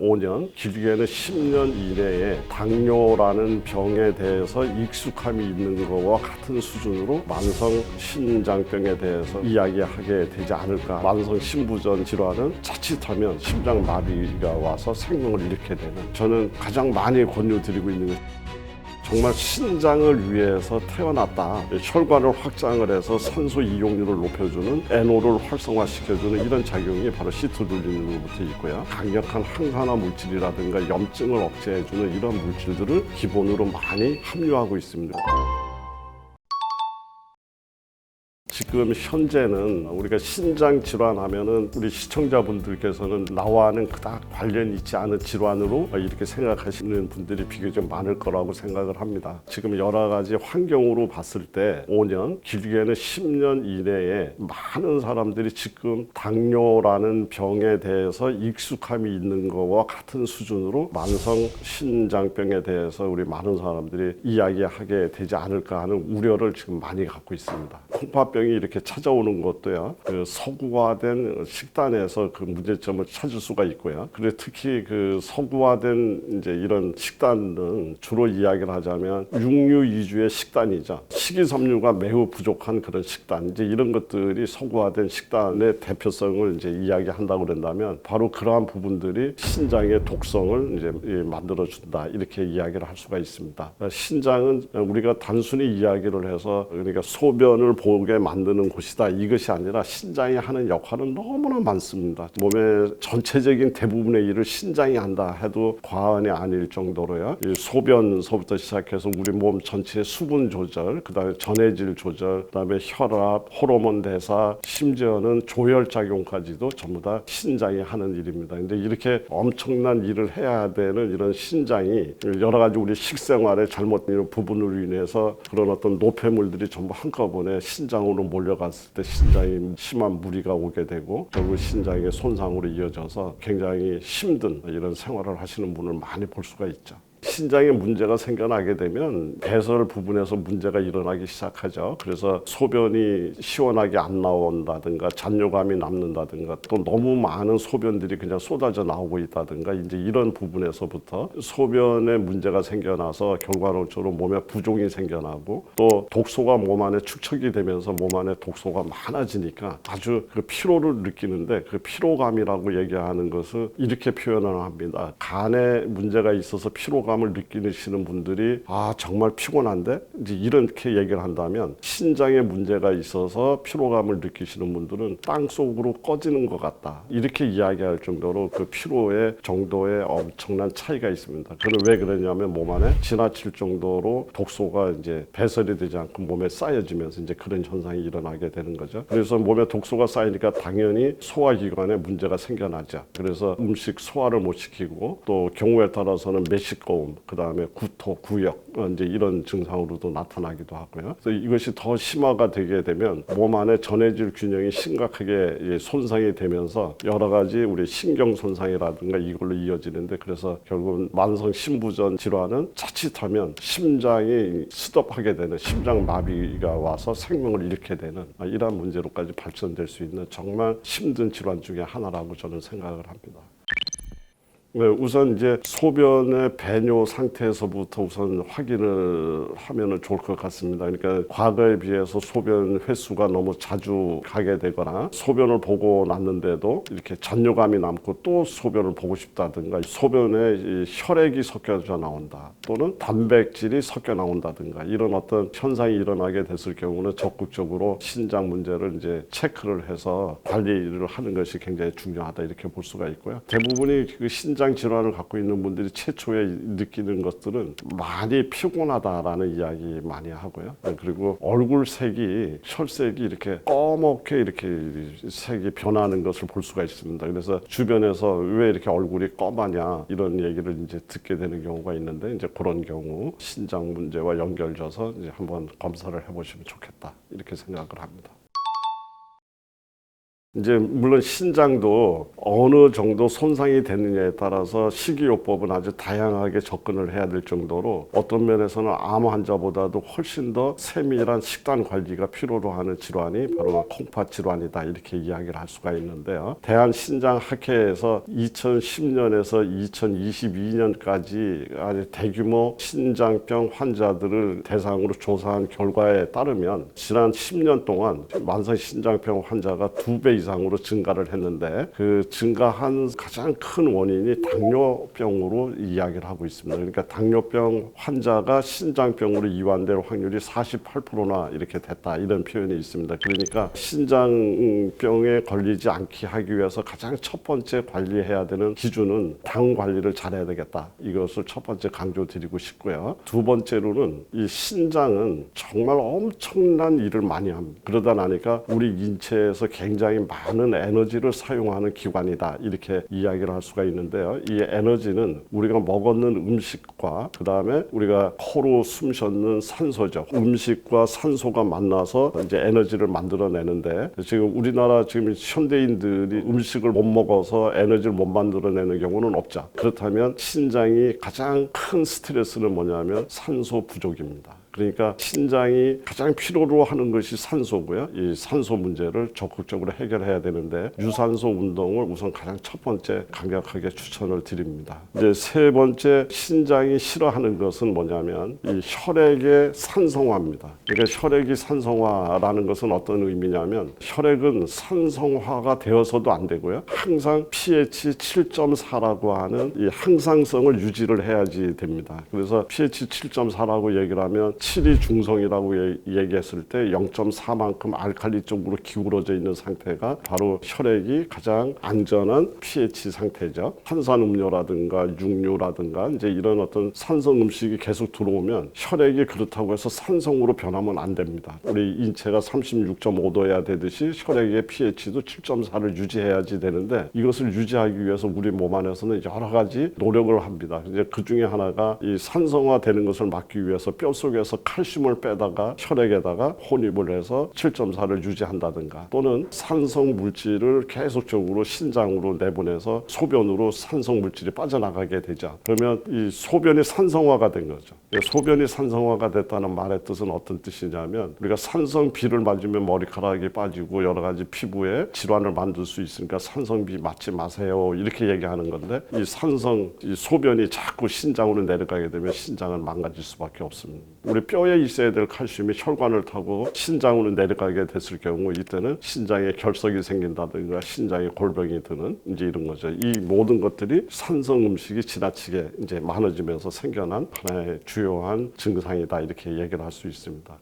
5년, 길게는 10년 이내에 당뇨라는 병에 대해서 익숙함이 있는 것과 같은 수준으로 만성 신장병에 대해서 이야기하게 되지 않을까. 만성 신부전 질환은 자칫하면 심장마비가 와서 생명을 잃게 되는, 저는 가장 많이 권유드리고 있는 것. 정말 신장을 위해서 태어났다. 혈관을 확장을 해서 산소 이용률을 높여주는 NO를 활성화시켜주는 이런 작용이 바로 시트룰린으로부터 있고요. 강력한 항산화 물질이라든가 염증을 억제해주는 이런 물질들을 기본으로 많이 함유하고 있습니다. 지금 현재는 우리가 신장 질환 하면은 우리 시청자분들께서는 나와는 그닥 관련이 있지 않은 질환으로 이렇게 생각하시는 분들이 비교적 많을 거라고 생각을 합니다. 지금 여러 가지 환경으로 봤을 때 5년, 길게는 10년 이내에 많은 사람들이 지금 당뇨라는 병에 대해서 익숙함이 있는 것과 같은 수준으로 만성 신장병에 대해서 우리 많은 사람들이 이야기하게 되지 않을까 하는 우려를 지금 많이 갖고 있습니다. 홍파병이 이렇게 찾아오는 것도요, 그 서구화된 식단에서 그 문제점을 찾을 수가 있고요. 그리고 특히 그 서구화된 이제 이런 식단은 주로 이야기를 하자면 육류 위주의 식단이죠. 식이섬유가 매우 부족한 그런 식단, 이제 이런 것들이 서구화된 식단의 대표성을 이제 이야기한다고 그런다면 바로 그러한 부분들이 신장의 독성을 이제 만들어준다, 이렇게 이야기를 할 수가 있습니다. 신장은 우리가 단순히 이야기를 해서 그러니까 소변을 보게 만드는 곳이다, 이것이 아니라 신장이 하는 역할은 너무나 많습니다. 몸의 전체적인 대부분의 일을 신장이 한다 해도 과언이 아닐 정도로요. 소변서부터 시작해서 우리 몸 전체의 수분 조절, 그다음에 전해질 조절, 그다음에 혈압, 호르몬 대사, 심지어는 조혈 작용까지도 전부 다 신장이 하는 일입니다. 근데 이렇게 엄청난 일을 해야 되는 이런 신장이 여러 가지 우리 식생활에 잘못된 부분으로 인해서 그런 어떤 노폐물들이 전부 한꺼번에 신장으로 몰려갔을 때 신장에 심한 무리가 오게 되고 결국 신장의 손상으로 이어져서 굉장히 힘든 이런 생활을 하시는 분을 많이 볼 수가 있죠. 신장에 문제가 생겨나게 되면 배설 부분에서 문제가 일어나기 시작하죠. 그래서 소변이 시원하게 안 나온다든가 잔뇨감이 남는다든가 또 너무 많은 소변들이 그냥 쏟아져 나오고 있다든가 이제 이런 부분에서부터 소변에 문제가 생겨나서 결과론적으로 몸에 부종이 생겨나고 또 독소가 몸 안에 축적이 되면서 몸 안에 독소가 많아지니까 아주 그 피로를 느끼는데, 그 피로감이라고 얘기하는 것을 이렇게 표현을 합니다. 간에 문제가 있어서 피로감을 느끼시는 분들이 정말 피곤한데, 이제 이렇게 얘기를 한다면 신장에 문제가 있어서 피로감을 느끼시는 분들은 땅속으로 꺼지는 것 같다, 이렇게 이야기할 정도로 그 피로의 정도에 엄청난 차이가 있습니다. 그건 왜 그러냐면 몸 안에 지나칠 정도로 독소가 이제 배설이 되지 않고 몸에 쌓여지면서 이제 그런 현상이 일어나게 되는 거죠. 그래서 몸에 독소가 쌓이니까 당연히 소화기관에 문제가 생겨나죠. 그래서 음식 소화를 못 시키고 또 경우에 따라서는 메시꺼움, 그 다음에 구토, 구역, 이제 이런 증상으로도 나타나기도 하고요. 그래서 이것이 더 심화가 되게 되면 몸 안에 전해질 균형이 심각하게 손상이 되면서 여러 가지 우리 신경 손상이라든가 이걸로 이어지는데, 그래서 결국은 만성 신부전 질환은 자칫하면 심장이 스톱하게 되는, 심장 마비가 와서 생명을 잃게 되는 이러한 문제로까지 발전될 수 있는 정말 힘든 질환 중에 하나라고 저는 생각을 합니다. 우선 이제 소변의 배뇨 상태에서부터 우선 확인을 하면 좋을 것 같습니다. 그러니까 과거에 비해서 소변 횟수가 너무 자주 가게 되거나 소변을 보고 났는데도 이렇게 잔뇨감이 남고 또 소변을 보고 싶다든가, 소변에 혈액이 섞여져 나온다 또는 단백질이 섞여 나온다든가 이런 어떤 현상이 일어나게 됐을 경우는 적극적으로 신장 문제를 이제 체크를 해서 관리를 하는 것이 굉장히 중요하다, 이렇게 볼 수가 있고요. 대부분이 그 신장 질환을 갖고 있는 분들이 최초에 느끼는 것들은 많이 피곤하다라는 이야기 많이 하고요. 그리고 얼굴 색이, 혈색이 이렇게 꺼멓게 이렇게 색이 변하는 것을 볼 수가 있습니다. 그래서 주변에서 왜 이렇게 얼굴이 검하냐 이런 얘기를 이제 듣게 되는 경우가 있는데, 이제 그런 경우 신장 문제와 연결져서 이제 한번 검사를 해보시면 좋겠다, 이렇게 생각을 합니다. 이제 물론 신장도 어느 정도 손상이 되느냐에 따라서 식이요법은 아주 다양하게 접근을 해야 될 정도로 어떤 면에서는 암 환자보다도 훨씬 더 세밀한 식단 관리가 필요로 하는 질환이 바로 콩팥 질환이다 이렇게 이야기를 할 수가 있는데요. 대한신장학회에서 2010년에서 2022년까지 아주 대규모 신장병 환자들을 대상으로 조사한 결과에 따르면 지난 10년 동안 만성 신장병 환자가 2배 이상으로 증가를 했는데 그 증가한 가장 큰 원인이 당뇨병으로 이야기를 하고 있습니다. 그러니까 당뇨병 환자가 신장병으로 이완될 확률이 48%나 이렇게 됐다 이런 표현이 있습니다. 그러니까 신장병에 걸리지 않게 하기 위해서 가장 첫 번째 관리해야 되는 기준은 당 관리를 잘해야 되겠다. 이것을 첫 번째 강조드리고 싶고요. 두 번째로는 이 신장은 정말 엄청난 일을 많이 합니다. 그러다 나니까 우리 인체에서 굉장히 많은 에너지를 사용하는 기관이다 이렇게 이야기를 할 수가 있는데요. 이 에너지는 우리가 먹었는 음식과 그 다음에 우리가 코로 숨 쉬는 산소죠. 음식과 산소가 만나서 이제 에너지를 만들어내는데 지금 우리나라 지금 현대인들이 음식을 못 먹어서 에너지를 못 만들어내는 경우는 없죠. 그렇다면 신장이 가장 큰 스트레스는 뭐냐면 산소 부족입니다. 그러니까 신장이 가장 필요로 하는 것이 산소고요. 이 산소 문제를 적극적으로 해결해야 되는데 유산소 운동을 우선 가장 첫 번째 강력하게 추천을 드립니다. 이제 세 번째 신장이 싫어하는 것은 뭐냐면 이 혈액의 산성화입니다. 그러니까 혈액이 산성화라는 것은 어떤 의미냐면 혈액은 산성화가 되어서도 안 되고요. 항상 pH 7.4라고 하는 이 항상성을 유지를 해야지 됩니다. 그래서 pH 7.4라고 얘기를 하면 7이 중성이라고 얘기했을 때 0.4만큼 알칼리 쪽으로 기울어져 있는 상태가 바로 혈액이 가장 안전한 pH 상태죠. 탄산음료라든가 육류라든가 이제 이런 어떤 산성 음식이 계속 들어오면 혈액이 그렇다고 해서 산성으로 변하면 안 됩니다. 우리 인체가 36.5도여야 되듯이 혈액의 pH도 7.4를 유지해야지 되는데 이것을 유지하기 위해서 우리 몸 안에서는 여러 가지 노력을 합니다. 이제 그 중에 하나가 이 산성화되는 것을 막기 위해서 뼈 속에서 칼슘을 빼다가 혈액에다가 혼입을 해서 7.4를 유지한다든가 또는 산성 물질을 계속적으로 신장으로 내보내서 소변으로 산성 물질이 빠져나가게 되죠. 그러면 이 소변이 산성화가 된 거죠. 소변이 산성화가 됐다는 말의 뜻은 어떤 뜻이냐면 우리가 산성비를 맞으면 머리카락이 빠지고 여러 가지 피부에 질환을 만들 수 있으니까 산성비 맞지 마세요 이렇게 얘기하는 건데 이 소변이 자꾸 신장으로 내려가게 되면 신장은 망가질 수밖에 없습니다. 우리 뼈에 있어야 될 칼슘이 혈관을 타고 신장으로 내려가게 됐을 경우 이때는 신장에 결석이 생긴다든가 신장에 골병이 드는 이제 이런 거죠. 이 모든 것들이 산성 음식이 지나치게 이제 많아지면서 생겨난 하나의 주요한 증상이다 이렇게 얘기를 할 수 있습니다.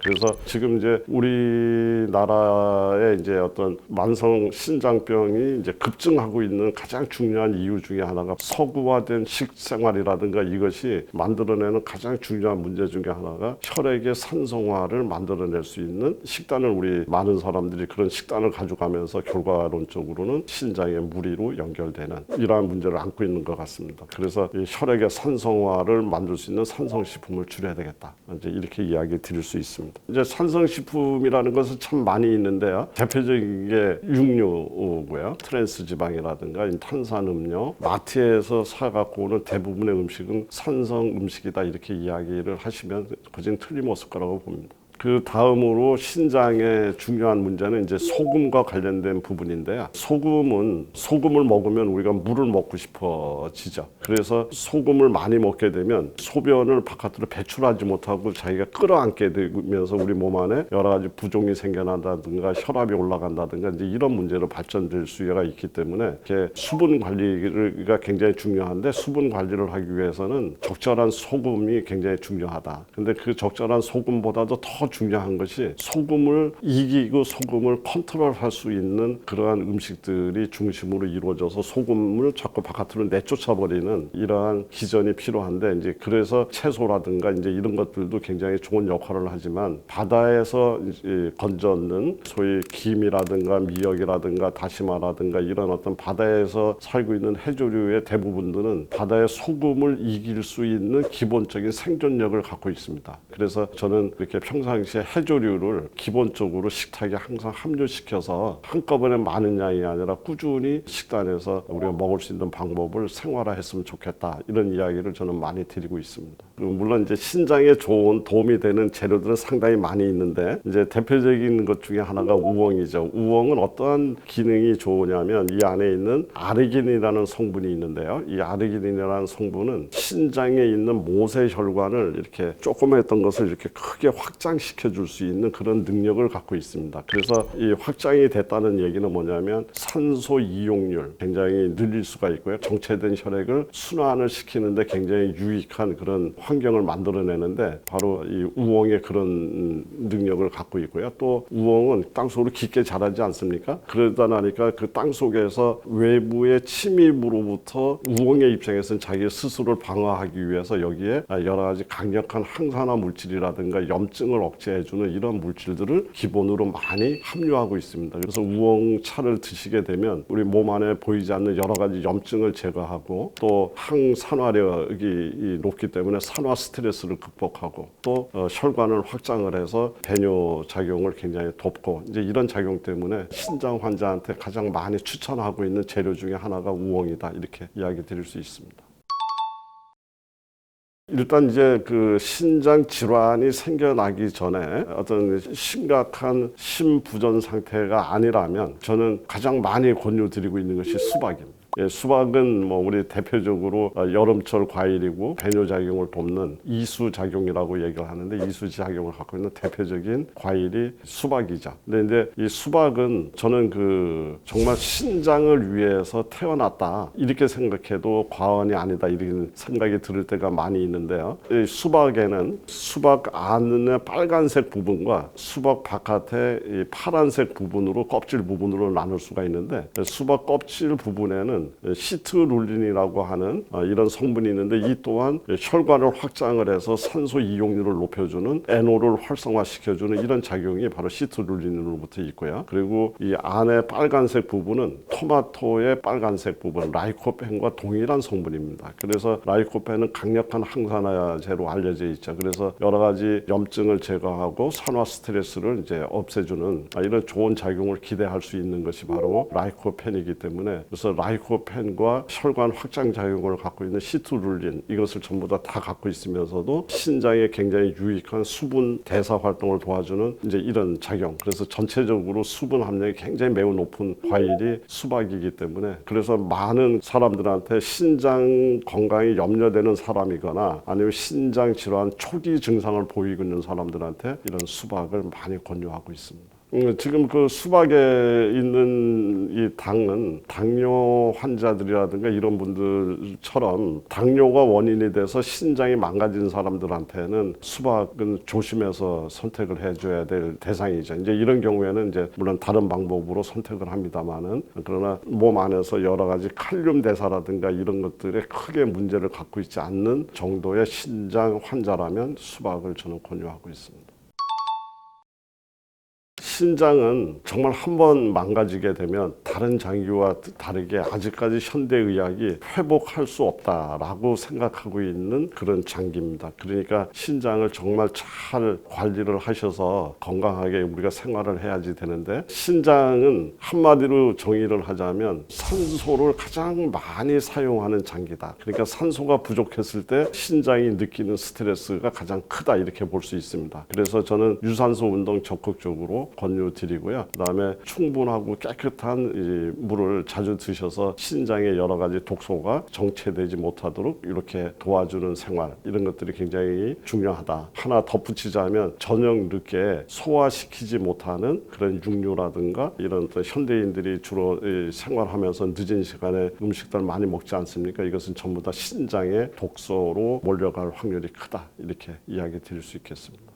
그래서 지금 이제 우리나라의 이제 어떤 만성 신장병이 이제 급증하고 있는 가장 중요한 이유 중에 하나가 서구화된 식생활이라든가 이것이 만들어내는 가장 중요한 문제 중에 하나가 혈액의 산성화를 만들어낼 수 있는 식단을 우리 많은 사람들이 그런 식단을 가져가면서 결과론적으로는 신장의 무리로 연결되는 이러한 문제를 안고 있는 것 같습니다. 그래서 이 혈액의 산성화를 만들 수 있는 산성식품을 줄여야 되겠다. 이제 이렇게 이야기 드릴 수 있습니다. 이제 산성식품이라는 것은 참 많이 있는데요. 대표적인 게 육류고요. 트랜스 지방이라든가 탄산음료, 마트에서 사갖고 오는 대부분의 음식은 산성 음식이다 이렇게 이야기를 하시면 거진 틀림없을 거라고 봅니다. 그 다음으로 신장의 중요한 문제는 이제 소금과 관련된 부분인데요. 소금을 먹으면 우리가 물을 먹고 싶어지죠. 그래서 소금을 많이 먹게 되면 소변을 바깥으로 배출하지 못하고 자기가 끌어안게 되면서 우리 몸 안에 여러 가지 부종이 생겨난다든가 혈압이 올라간다든가 이제 이런 문제로 발전될 수가 있기 때문에 이렇게 수분 관리가 굉장히 중요한데 수분 관리를 하기 위해서는 적절한 소금이 굉장히 중요하다. 근데 그 적절한 소금보다도 더 중요한 것이 소금을 이기고 소금을 컨트롤할 수 있는 그러한 음식들이 중심으로 이루어져서 소금을 자꾸 바깥으로 내쫓아버리는 이러한 기전이 필요한데 이제 그래서 채소라든가 이제 이런 것들도 굉장히 좋은 역할을 하지만 바다에서 건져얻는 소위 김이라든가 미역이라든가 다시마라든가 이런 어떤 바다에서 살고 있는 해조류의 대부분들은 바다의 소금을 이길 수 있는 기본적인 생존력을 갖고 있습니다. 그래서 저는 이렇게 평상시에 평상시에 해조류를 기본적으로 식탁에 항상 함유시켜서 한꺼번에 많은 양이 아니라 꾸준히 식단에서 우리가 먹을 수 있는 방법을 생활화했으면 좋겠다. 이런 이야기를 저는 많이 드리고 있습니다. 물론 이제 신장에 좋은 도움이 되는 재료들은 상당히 많이 있는데 이제 대표적인 것 중에 하나가 우엉이죠. 우엉은 어떠한 기능이 좋으냐면 이 안에 있는 아르기닌이라는 성분이 있는데요. 이 아르기닌이라는 성분은 신장에 있는 모세혈관을 이렇게 조그맣던 것을 이렇게 크게 확장시켜 줄 수 있는 그런 능력을 갖고 있습니다. 그래서 이 확장이 됐다는 얘기는 뭐냐면 산소 이용률 굉장히 늘릴 수가 있고요. 정체된 혈액을 순환을 시키는데 굉장히 유익한 그런 환경을 만들어내는데 바로 이 우엉의 그런 능력을 갖고 있고요. 또 우엉은 땅속으로 깊게 자라지 않습니까? 그러다 나니까 그 땅 속에서 외부의 침입으로부터 우엉의 입장에서는 자기 스스로를 방어하기 위해서 여기에 여러 가지 강력한 항산화 물질이라든가 염증을 억제해주는 이런 물질들을 기본으로 많이 함유하고 있습니다. 그래서 우엉차를 드시게 되면 우리 몸 안에 보이지 않는 여러 가지 염증을 제거하고 또 항산화력이 높기 때문에 산화 스트레스를 극복하고 또 혈관을 확장을 해서 배뇨 작용을 굉장히 돕고 이제 이런 작용 때문에 신장 환자한테 가장 많이 추천하고 있는 재료 중에 하나가 우엉이다 이렇게 이야기 드릴 수 있습니다. 일단 이제 그 신장 질환이 생겨나기 전에 어떤 심각한 심부전 상태가 아니라면 저는 가장 많이 권유드리고 있는 것이 수박입니다. 예, 수박은 뭐 우리 대표적으로 여름철 과일이고 배뇨작용을 돕는 이수작용이라고 얘기를 하는데 이수작용을 갖고 있는 대표적인 과일이 수박이죠. 근데 이제 이 수박은 저는 그 정말 신장을 위해서 태어났다 이렇게 생각해도 과언이 아니다 이런 생각이 들을 때가 많이 있는데요. 이 수박에는 수박 안의 빨간색 부분과 수박 바깥의 이 파란색 부분으로 껍질 부분으로 나눌 수가 있는데 수박 껍질 부분에는 시트룰린이라고 하는 이런 성분이 있는데 이 또한 혈관을 확장을 해서 산소 이용률을 높여주는 NO를 활성화시켜주는 이런 작용이 바로 시트룰린으로부터 있고요. 그리고 이 안에 빨간색 부분은 토마토의 빨간색 부분 라이코펜과 동일한 성분입니다. 그래서 라이코펜은 강력한 항산화제로 알려져 있죠. 그래서 여러 가지 염증을 제거하고 산화 스트레스를 이제 없애주는 이런 좋은 작용을 기대할 수 있는 것이 바로 라이코펜이기 때문에 그래서 라이코펜과 혈관 확장 작용을 갖고 있는 시트룰린 이것을 전부 다 갖고 있으면서도 신장에 굉장히 유익한 수분 대사 활동을 도와주는 이제 이런 작용. 그래서 전체적으로 수분 함량이 굉장히 매우 높은 과일이 수박이기 때문에 그래서 많은 사람들한테 신장 건강이 염려되는 사람이거나 아니면 신장 질환 초기 증상을 보이고 있는 사람들한테 이런 수박을 많이 권유하고 있습니다. 지금 그 수박에 있는 이 당은 당뇨 환자들이라든가 이런 분들처럼 당뇨가 원인이 돼서 신장이 망가진 사람들한테는 수박은 조심해서 선택을 해줘야 될 대상이죠. 이제 이런 경우에는 이제 물론 다른 방법으로 선택을 합니다만은 그러나 몸 안에서 여러 가지 칼륨 대사라든가 이런 것들에 크게 문제를 갖고 있지 않는 정도의 신장 환자라면 수박을 저는 권유하고 있습니다. 신장은 정말 한번 망가지게 되면 다른 장기와 다르게 아직까지 현대의학이 회복할 수 없다라고 생각하고 있는 그런 장기입니다. 그러니까 신장을 정말 잘 관리를 하셔서 건강하게 우리가 생활을 해야지 되는데 신장은 한마디로 정의를 하자면 산소를 가장 많이 사용하는 장기다. 그러니까 산소가 부족했을 때 신장이 느끼는 스트레스가 가장 크다 이렇게 볼 수 있습니다. 그래서 저는 유산소 운동 적극적으로 권유드리고요. 그다음에 충분하고 깨끗한 이 물을 자주 드셔서 신장의 여러 가지 독소가 정체되지 못하도록 이렇게 도와주는 생활 이런 것들이 굉장히 중요하다. 하나 덧붙이자면 저녁 늦게 소화시키지 못하는 그런 육류라든가 이런 또 현대인들이 주로 생활하면서 늦은 시간에 음식들 많이 먹지 않습니까? 이것은 전부 다 신장의 독소로 몰려갈 확률이 크다. 이렇게 이야기 드릴 수 있겠습니다.